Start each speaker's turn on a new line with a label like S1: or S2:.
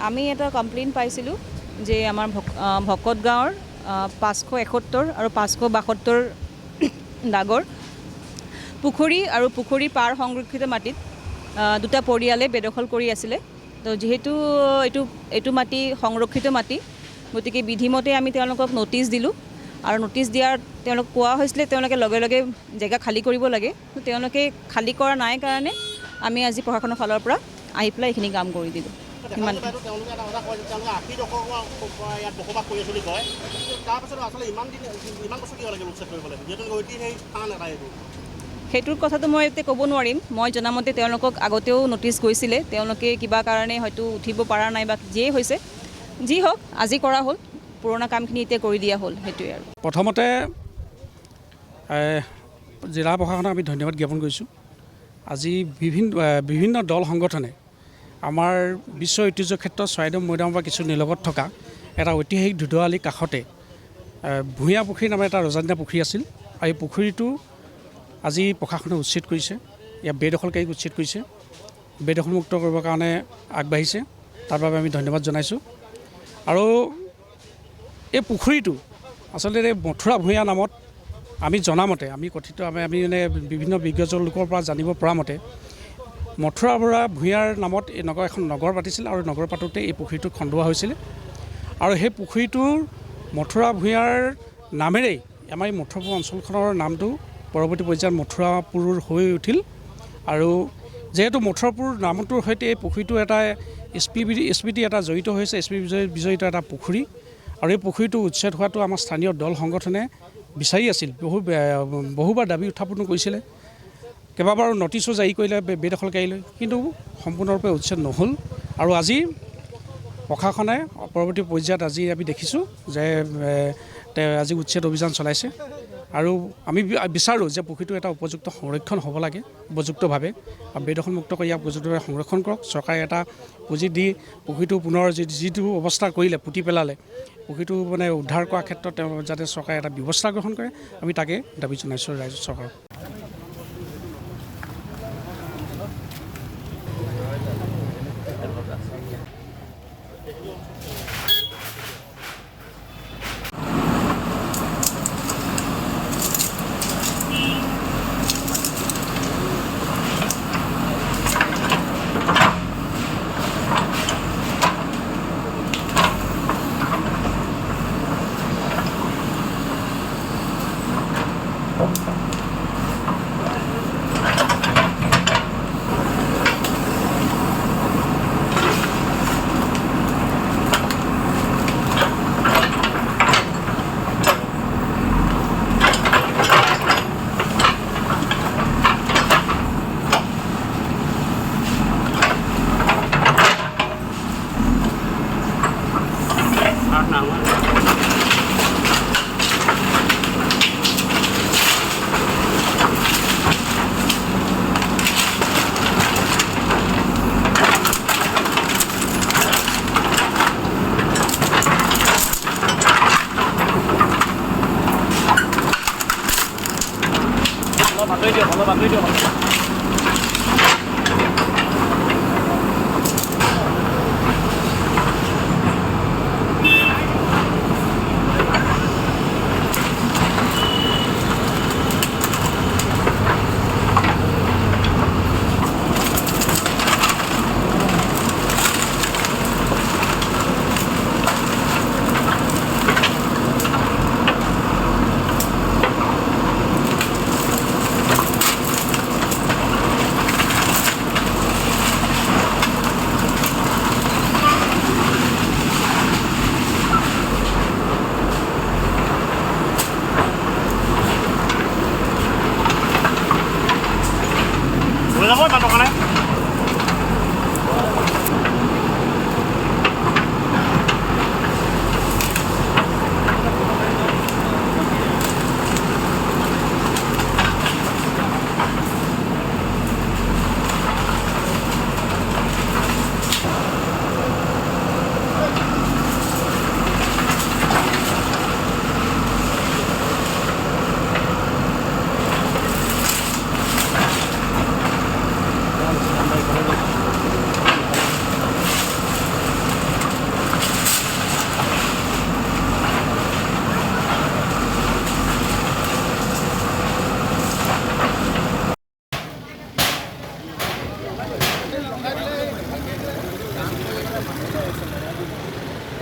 S1: আমি এটা কমপ্লেইন পাইছিলোঁ যে আমাৰ ভকত গাঁৱৰ 571 আৰু 572 দাগৰ পুখুৰী আৰু পুখুৰী পাৰ সংৰক্ষিত মাটিত দুটা পৰিয়ালে বেদখল কৰি আছিলে। তো যেহেতু এইটো মাটি সংৰক্ষিত মাটি, গতিকে বিধিমতে আমি তেওঁলোকক নটিচ দিলোঁ আৰু নটিচ দিয়াৰ তেওঁলোক কোৱা হৈছিলে তেওঁলোকে লগে লগে জেগা খালী কৰিব লাগে। তেওঁলোকে খালী কৰা নাই কাৰণে আমি আজি প্ৰশাসনৰ ফালৰ পৰা আহি পেলাই এইখিনি কাম কৰি দিলোঁ। ইমান সেইটোৰ কথাটো মই এতিয়া ক'ব নোৱাৰিম। মই জনামতে তেওঁলোকক আগতেও নটিচ গৈছিলে, তেওঁলোকে কিবা কাৰণে হয়তো উঠিব পৰা নাই বা যিয়েই হৈছে, যি হওক আজি কৰা হ'ল, পুৰণা কামখিনি এতিয়া কৰি দিয়া হ'ল, সেইটোৱে আৰু।
S2: প্ৰথমতে জিলা প্ৰশাসনক আমি ধন্যবাদ জ্ঞাপন কৰিছোঁ। আজি বিভিন্ন দল সংগঠনে আমাৰ বিশ্ব ঐতিহ্য ক্ষেত্ৰ চৰাইদেউ মৈদামৰ পৰা কিছু নিলগত থকা এটা ঐতিহাসিক ধুধুৱালিৰ কাষতে ভূঞা পুখুৰী নামৰ এটা ৰজাদিনীয়া পুখুৰী আছিল, আৰু এই পুখুৰীটো আজি প্ৰশাসনে উচ্ছেদ কৰিছে। ইয়াত বেদখলকাৰীক উচ্ছেদ কৰিছে, বেদখলমুক্ত কৰিবৰ কাৰণে আগবাঢ়িছে, তাৰ বাবে আমি ধন্যবাদ জনাইছোঁ। আৰু এই পুখুৰীটো আচলতে মথুৰা ভূঞা নামত আমি জনামতে, আমি মানে বিভিন্ন বিজ্ঞজন লোকৰ পৰা জানিব পৰা মতে মথুৰা ভূঞাৰ নামত এই এখন নগৰ পাতিছিল, আৰু নগৰ পাতোঁতে এই পুখুৰীটো খন্দোৱা হৈছিলে। আৰু সেই পুখুৰীটোৰ মথুৰা ভূঞাৰ নামেৰেই আমাৰ এই মথুৰাপুৰ অঞ্চলখনৰ নামটো পৰৱৰ্তী পৰ্যায়ত মথুৰাপুৰ হৈ উঠিল। আৰু যিহেতু মথুৰাপুৰ নামটোৰ সৈতে এই পুখুৰীটো এটা স্মৃতি এটা জড়িত হৈছে, বিজড়িত এটা পুখুৰী, আৰু এই পুখুৰীটো উচ্ছেদ হোৱাটো আমাৰ স্থানীয় দল সংগঠনে বিচাৰি আছিল, বহুবাৰ দাবী উত্থাপন কৰিছিলে, কেইবাবাৰো নটিচো জাৰি কৰিলে বেদখলকাৰীলৈ, কিন্তু সম্পূৰ্ণৰূপে উচ্ছেদ নহ'ল। আৰু আজি প্ৰশাসনে পৰৱৰ্তী পৰ্যায়ত আজি আমি দেখিছোঁ যে আজি উচ্ছেদ অভিযান চলাইছে। আৰু আমি বিচাৰোঁ যে পুখুৰীটো এটা উপযুক্ত সংৰক্ষণ হ'ব লাগে, উপযুক্তভাৱে, আৰু বেদখলমুক্ত কৰি ইয়াক উপযুক্তভাৱে সংৰক্ষণ কৰক। চৰকাৰে এটা পুঁজি দি পুখুৰীটো পুনৰ যিটো অৱস্থা কৰিলে, পুতি পেলালে, পুখুৰীটো মানে উদ্ধাৰ কৰাৰ ক্ষেত্ৰত তেওঁ যাতে চৰকাৰে এটা ব্যৱস্থা গ্ৰহণ কৰে, আমি তাকে দাবী জনাইছোঁ ৰাজ্য চৰকাৰক।
S3: Halo, Pak Video.